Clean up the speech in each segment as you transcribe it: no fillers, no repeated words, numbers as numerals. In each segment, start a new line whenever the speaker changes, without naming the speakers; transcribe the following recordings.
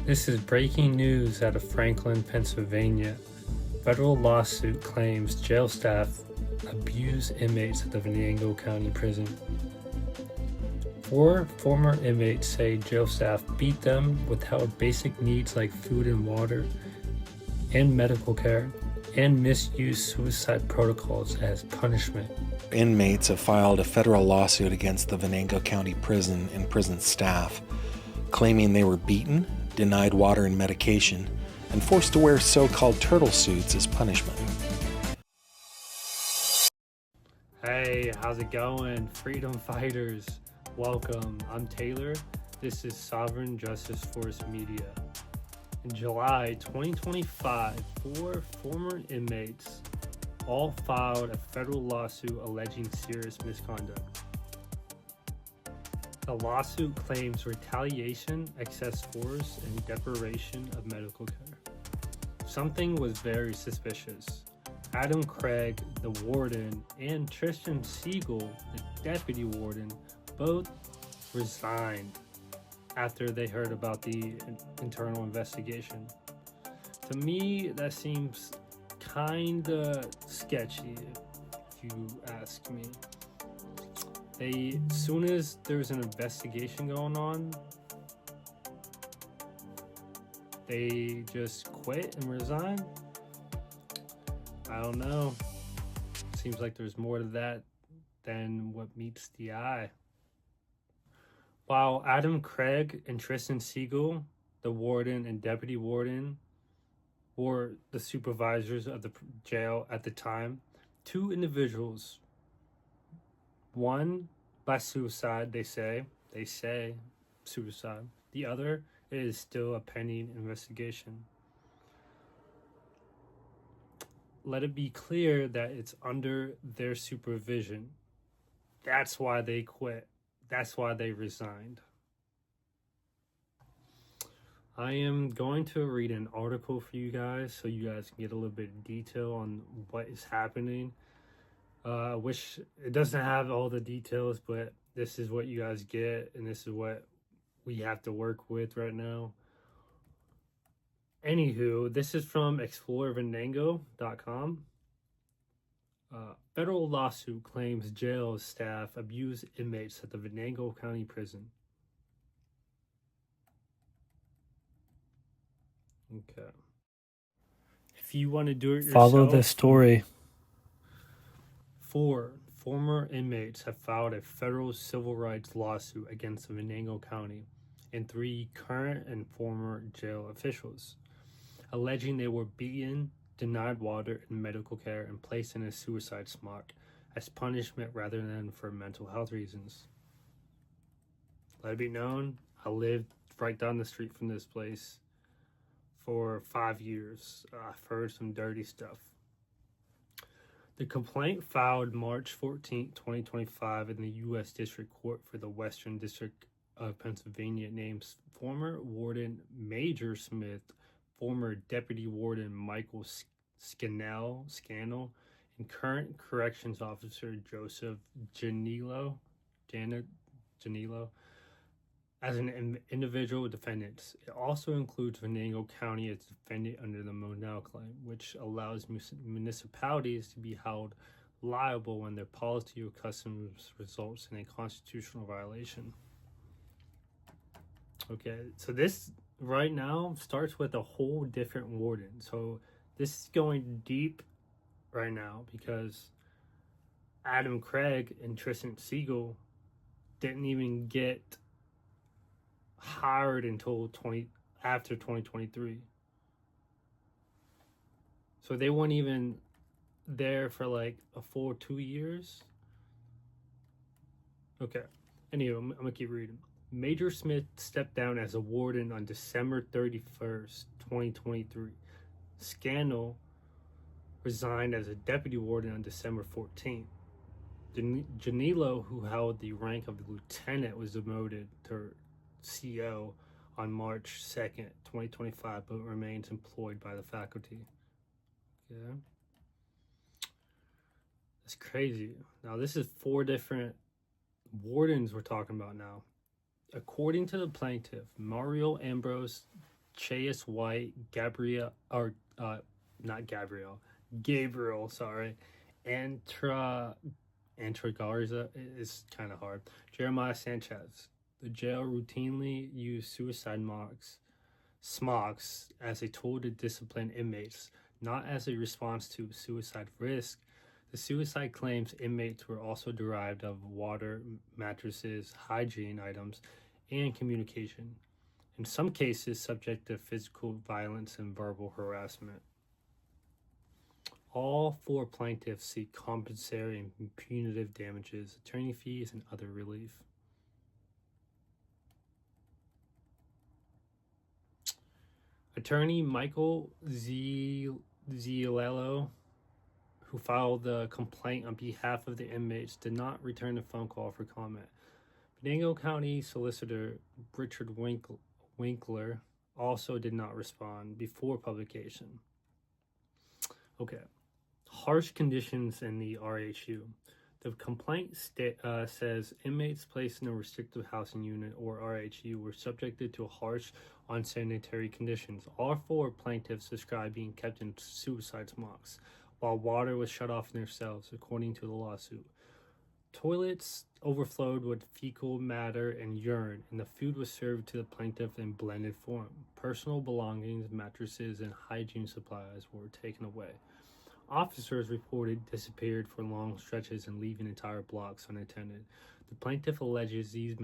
This is breaking news out of Franklin, Pennsylvania. Federal lawsuit claims jail staff abuse inmates at the Venango County Prison. 4 former inmates say jail staff beat them, withheld basic needs like food and water and medical care, and misused suicide protocols as punishment.
Inmates have filed a federal lawsuit against the Venango County Prison and prison staff, claiming they were beaten, denied water and medication, and forced to wear so-called turtle suits as punishment.
Hey, how's it going, freedom fighters? Welcome, I'm Taylor. This is Sovereign Justice Force Media. In July 2025, 4 former inmates all filed a federal lawsuit alleging serious misconduct. The lawsuit claims retaliation, excess force, and deprivation of medical care. Something was very suspicious. Adam Craig, the warden, and Tristan Siegel, the deputy warden, both resigned after they heard about the internal investigation. To me, that seems kinda sketchy, if you ask me. As soon as there's an investigation going on, they just quit and resign. I don't know. Seems like there's more to that than what meets the eye. While Adam Craig and Tristan Siegel, the warden and deputy warden, were the supervisors of the jail at the time, 2 individuals, one by suicide, they say suicide. The other is still a pending investigation. Let it be clear that it's under their supervision. That's why they quit. That's why they resigned. I am going to read an article for you guys so you guys can get a little bit of detail on what is happening. I wish it doesn't have all the details, but this is what you guys get, and this is what we have to work with right now. Anywho, this is from explorevenango.com. Federal lawsuit claims jail staff abuse inmates at the Venango County Prison. Okay. If you want to do it yourself,
follow this story.
4 former inmates have filed a federal civil rights lawsuit against the Venango County and 3 current and former jail officials, alleging they were beaten, denied water and medical care, and placed in a suicide smock as punishment rather than for mental health reasons. Let it be known, I lived right down the street from this place for 5 years. I've heard some dirty stuff. The complaint filed March 14, 2025 in the U.S. District Court for the Western District of Pennsylvania names former warden Major Smith, former deputy warden Michael Scannell, and current corrections officer Joseph Janilo as an individual defendants. It also includes Venango County as defendant under the Monell claim, which allows municipalities to be held liable when their policy or customs results in a constitutional violation. Okay, so this right now starts with a whole different warden. So this is going deep right now because Adam Craig and Tristan Siegel didn't even get hired until after 2023. So they weren't even there for like a full 2 years. Okay. Anyway, I'm gonna keep reading. Major Smith stepped down as a warden on December 31st, 2023. Scannell resigned as a deputy warden on December 14th. Janilo, who held the rank of lieutenant, was demoted to CO on March 2nd, 2025, but remains employed by the faculty. Yeah. That's crazy. Now, this is 4 different wardens we're talking about now. According to the plaintiff, Mario Ambrose, Chase White, Gabriel, sorry, Antra Garza is kind of hard. Jeremiah Sanchez. The jail routinely used suicide smocks as a tool to discipline inmates, not as a response to suicide risk. The suicide claims inmates were also derived of water, mattresses, hygiene items, and communication. In some cases, subject to physical violence and verbal harassment. All four plaintiffs seek compensatory and punitive damages, attorney fees, and other relief. Attorney Michael Zielello, who filed the complaint on behalf of the inmates, did not return a phone call for comment. Venango County Solicitor Richard Winkler also did not respond before publication. Okay. Harsh conditions in the RHU. The complaint says inmates placed in a restrictive housing unit or RHU were subjected to harsh, unsanitary conditions. All four plaintiffs described being kept in suicide smocks, while water was shut off in their cells, according to the lawsuit. Toilets overflowed with fecal matter and urine, and the food was served to the plaintiff in blended form. Personal belongings, mattresses, and hygiene supplies were taken away. Officers reported disappeared for long stretches and leaving entire blocks unattended. The plaintiff alleges these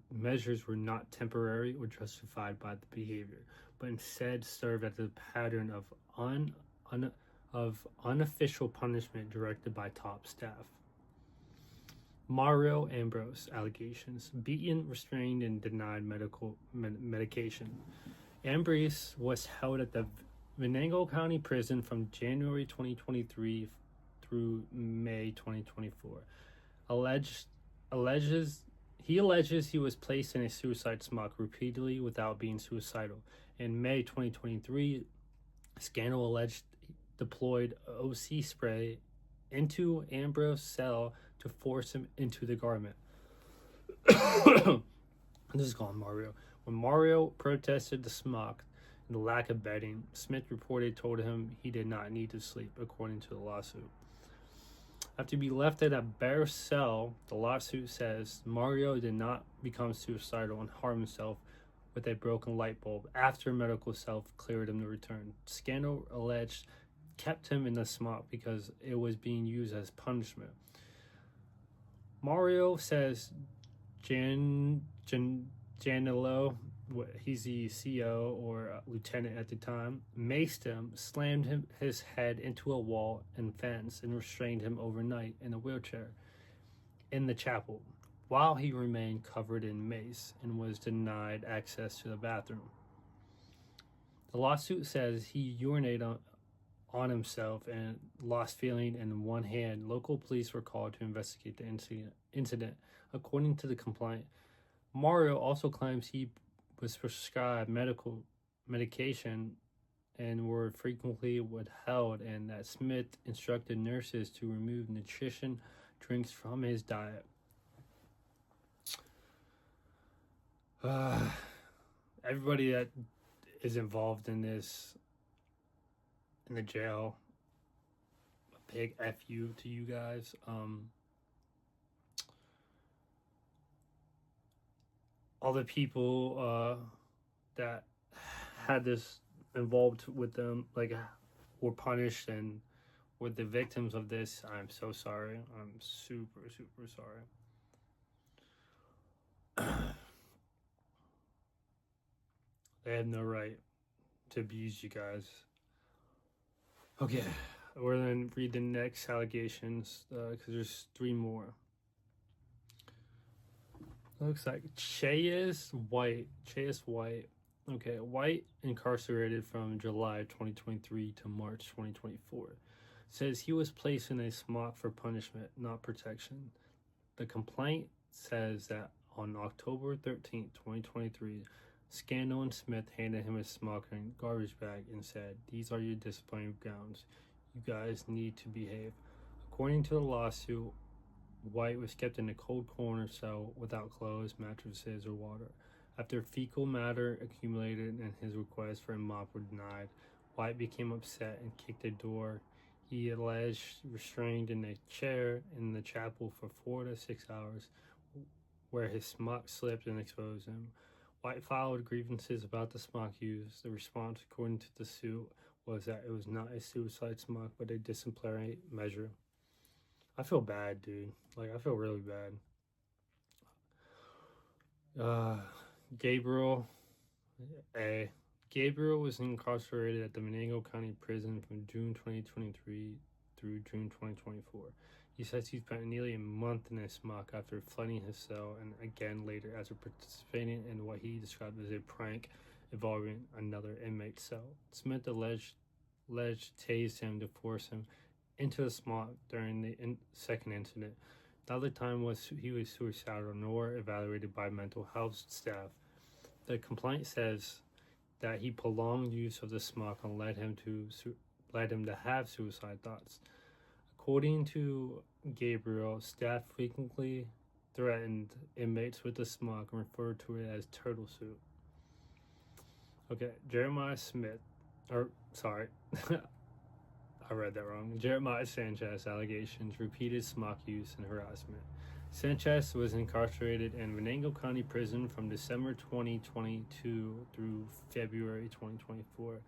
measures were not temporary or justified by the behavior, but instead served as a pattern of unofficial punishment directed by top staff. Mario Ambrose allegations: beaten, restrained, and denied medication. Ambrose was held at the Venango County Prison from January 2023 through May 2024. He alleges he was placed in a suicide smock repeatedly without being suicidal. In May 2023, Scandal alleged deployed OC spray into Ambrose's cell to force him into the garment. This is called Mario. When Mario protested the smock and the lack of bedding, Smith reported told him he did not need to sleep, according to the lawsuit. After being left in a bare cell, the lawsuit says Mario did not become suicidal and harm himself with a broken light bulb after medical self cleared him to return. Scandal alleged kept him in the smock because it was being used as punishment. Mario says Janilo, he's the CO or lieutenant at the time, maced him, slammed his head into a wall and fence, and restrained him overnight in a wheelchair in the chapel, while he remained covered in mace and was denied access to the bathroom. The lawsuit says he urinated on himself and lost feeling in one hand. Local police were called to investigate the incident. According to the complaint, Mario also claims he was prescribed medication and were frequently withheld, and that Smith instructed nurses to remove nutrition drinks from his diet. Everybody that is involved in this, in the jail, a big FU to you guys. All the people that had this involved with them, like, were punished and were the victims of this. I'm so sorry. I'm super, super sorry. They have no right to abuse you guys. Okay, we're going to read the next allegations because there's 3 more. Looks like Chase White. Okay, White incarcerated from July 2023 to March 2024. Says he was placed in a smock for punishment, not protection. The complaint says that on October 13th, 2023, Scandal and Smith handed him a smock and garbage bag and said, "These are your disciplinary grounds. You guys need to behave." According to the lawsuit, White was kept in a cold corner cell without clothes, mattresses, or water. After fecal matter accumulated and his request for a mop were denied, White became upset and kicked the door. He alleged restrained in a chair in the chapel for 4 to 6 hours, where his smock slipped and exposed him. White filed grievances about the smock use. The response, according to the suit, was that it was not a suicide smock but a disciplinary measure. I feel bad, dude. Like, I feel really bad. Gabriel A. Gabriel was incarcerated at the Venango County Prison from June 2023 through June 2024. He says he spent nearly a month in a smock after flooding his cell, and again later after participating in what he described as a prank involving another inmate cell. Smith alleged tased him to force him into the smock during the second incident. The other time he was suicidal nor evaluated by mental health staff. The complaint says that he prolonged use of the smock and led him to have suicide thoughts. According to Gabriel, staff frequently threatened inmates with the smock and referred to it as turtle soup. Okay, Jeremiah Sanchez allegations, repeated smock use and harassment. Sanchez was incarcerated in Venango County Prison from December 2022 through February 2024.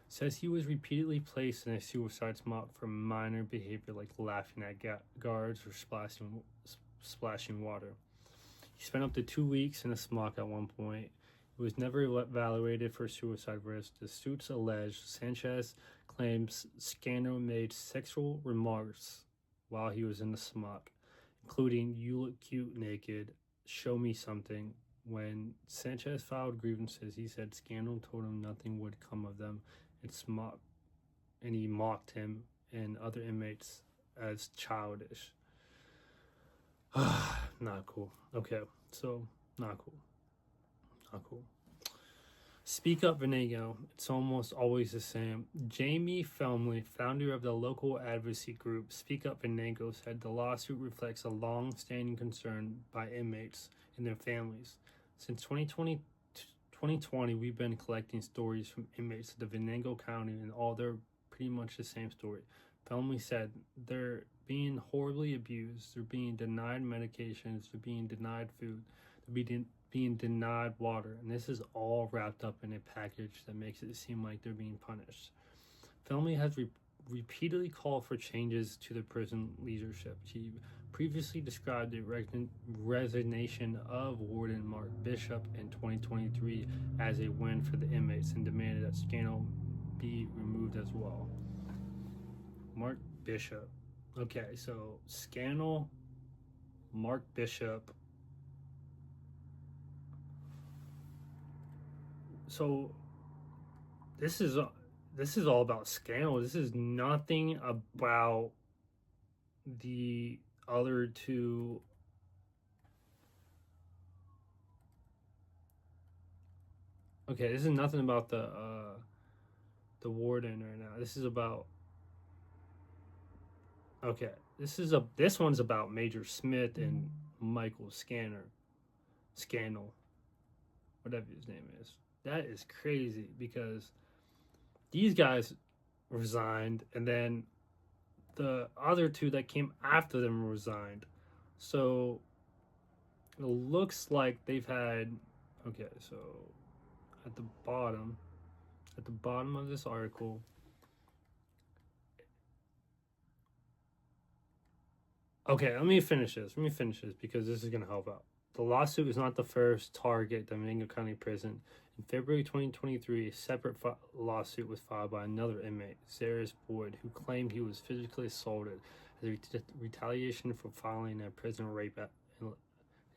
Says he was repeatedly placed in a suicide smock for minor behavior like laughing at guards or splashing water. He spent up to 2 weeks in a smock at one point. He was never evaluated for suicide risk. The suits allege Sanchez claims Scannell made sexual remarks while he was in the smock, including "you look cute naked," "show me something." When Sanchez filed grievances, he said Scannell told him nothing would come of them, and he mocked him and other inmates as childish. Not cool. Okay, so not cool. Not cool. Speak Up Venango. It's almost always the same. Jamie Felmley, founder of the local advocacy group Speak Up Venango, said the lawsuit reflects a long-standing concern by inmates and their families. Since 2020, we've been collecting stories from inmates of the Venango County, and all they're pretty much the same story. Felmley said they're being horribly abused, they're being denied medications, they're being denied food, they're being denied water, and this is all wrapped up in a package that makes it seem like they're being punished. Felmley has repeatedly called for changes to the prison leadership. She previously described the resignation of Warden Mark Bishop in 2023 as a win for the inmates and demanded that Scannell be removed as well. Mark Bishop. Okay, so Scannell, Mark Bishop. So this is all about Scannell. This is nothing about the other two. Okay, this is nothing about the warden right now. This is about. Okay, this one's about Major Smith and Michael Scannell, whatever his name is. That is crazy because these guys resigned, and then the other two that came after them resigned. So it looks like they've had. Okay, so at the bottom of this article. Okay, let me finish this because this is going to help out. The lawsuit is not the first target at the Venango County Prison. In February 2023, a separate lawsuit was filed by another inmate, Zaris Boyd, who claimed he was physically assaulted as a retaliation for filing a prison rape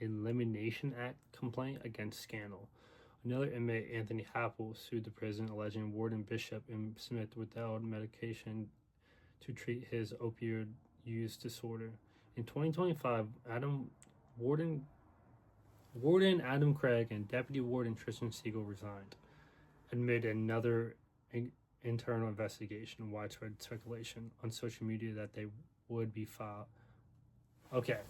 elimination act complaint against Scannell. Another inmate, Anthony Happel, sued the prison, alleging Warden Bishop and Smith withheld medication to treat his opioid use disorder. In 2025, Warden Adam Craig and Deputy Warden Tristan Siegel resigned, amid another internal investigation and widespread speculation on social media that they would be filed. Okay.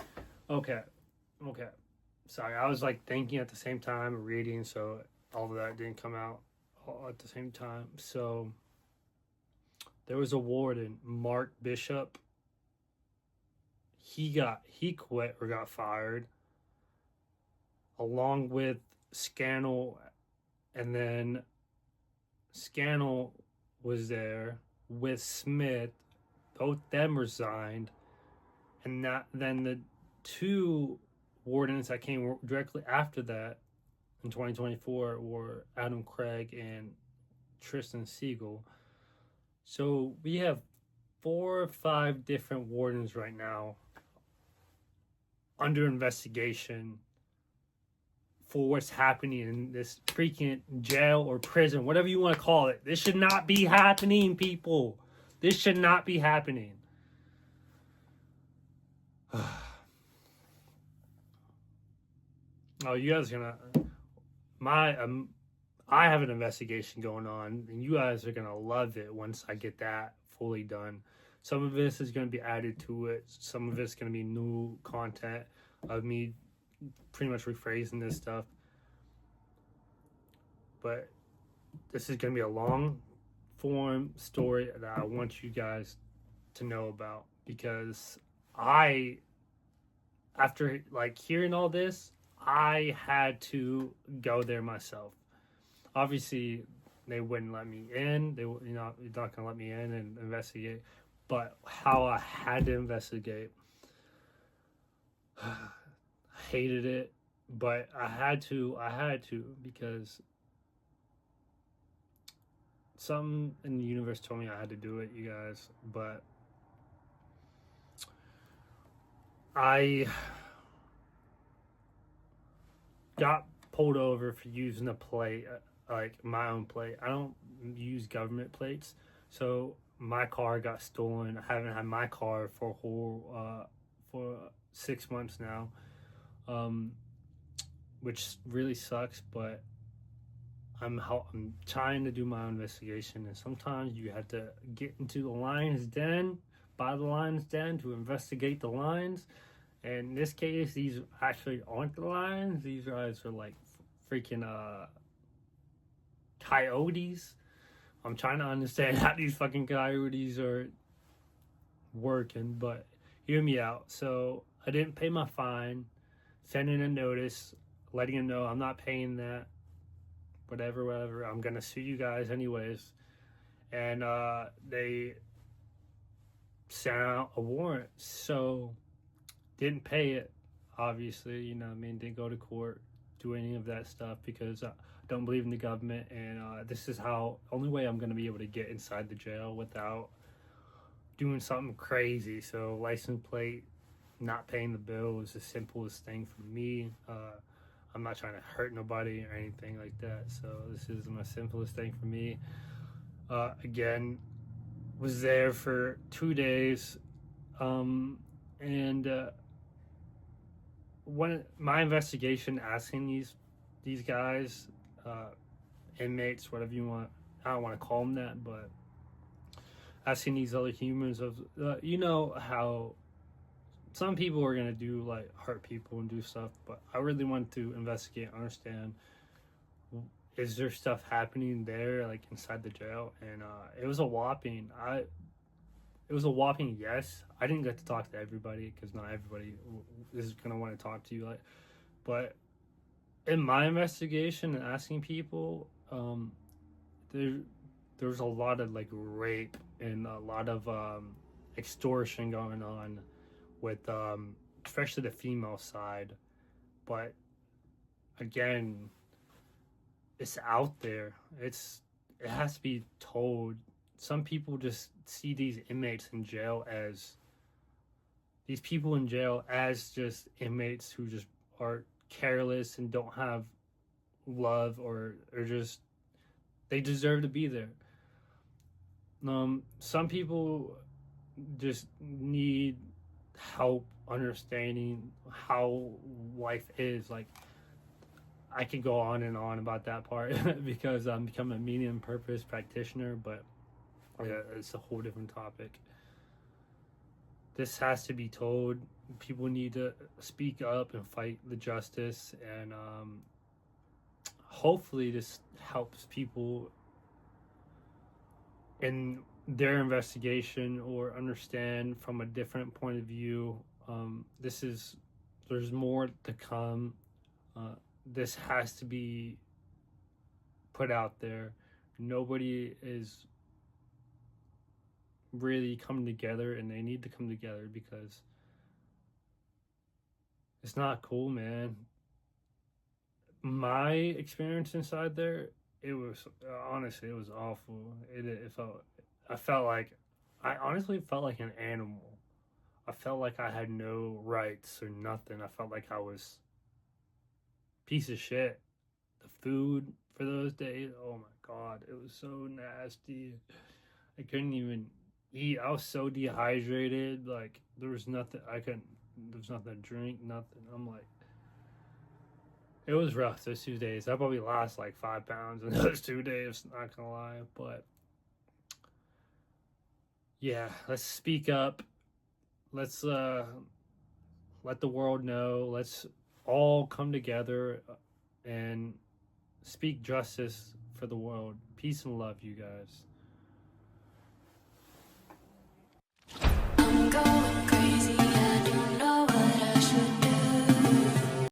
sorry, I was like thinking at the same time, reading, so all of that didn't come out all at the same time. So there was a warden, Mark Bishop. He quit or got fired, along with Scannell, and then Scannell was there with Smith. Both them resigned, and then the two wardens that came directly after that in 2024 were Adam Craig and Tristan Siegel. So we have 4 or 5 different wardens right now under investigation for what's happening in this freaking jail or prison, whatever you want to call it. This should not be happening, people. This should not be happening. Oh, you guys are gonna I have an investigation going on, and you guys are gonna love it once I get that fully done. Some of this is gonna be added to it. Some of it's gonna be new content of me pretty much rephrasing this stuff. But this is gonna be a long form story that I want you guys to know about, because after like hearing all this, I had to go there myself. Obviously, they wouldn't let me in. You're not gonna let me in and investigate. But how I had to investigate, I hated it, but I had to because something in the universe told me I had to do it, you guys. But I got pulled over for using a plate, like my own plate. I don't use government plates, so my car got stolen. I haven't had my car for a whole for 6 months now, which really sucks. But I'm trying to do my own investigation, and sometimes you have to get into the lion's den, by the lion's den, to investigate the lions. And in this case, these actually aren't the lions. These guys are like freaking coyotes. I'm trying to understand how these fucking coyotes are working, but hear me out. So I didn't pay my fine, sending a notice, letting them know I'm not paying that. Whatever. I'm gonna sue you guys anyways. And they sent out a warrant. So didn't pay it, obviously, didn't go to court, do any of that stuff, because I don't believe in the government, and this is only way I'm going to be able to get inside the jail without doing something crazy. So license plate, not paying the bill is the simplest thing for me. I'm not trying to hurt nobody or anything like that, so this is my simplest thing for me. Again, was there for 2 days, and when my investigation, asking these guys, inmates, whatever you want, I don't want to call them that, but asking these other humans of, how some people are going to do, like, hurt people and do stuff, but I really want to investigate and understand, is there stuff happening there, like, inside the jail? And it was a whopping yes. I didn't get to talk to everybody, because not everybody is going to want to talk to you, but in my investigation and asking people, there's a lot of like rape and a lot of extortion going on with especially the female side. But again, it's out there. It has to be told. Some people just see these inmates in jail as just inmates who just are careless and don't have love, or just they deserve to be there. Some people just need help understanding how life is. Like, I could go on and on about that part because I'm becoming a meaning and purpose practitioner, but yeah, it's a whole different topic. This has to be told. People need to speak up and fight the justice, and hopefully this helps people in their investigation or understand from a different point of view. There's more to come. This has to be put out there. Nobody is really coming together, and they need to come together because it's not cool, man. My experience inside there, it was honestly, it was awful. I honestly felt like an animal. I felt like I had no rights or nothing. I felt like I was a piece of shit. The food for those days, oh my god, it was so nasty. I couldn't even eat. I was so dehydrated. Like there was nothing to drink, nothing. I'm like, it was rough those 2 days. I probably lost like 5 pounds in those 2 days, not gonna lie. But yeah, let's speak up. Let's let the world know. Let's all come together and speak justice for the world. Peace and love, you guys.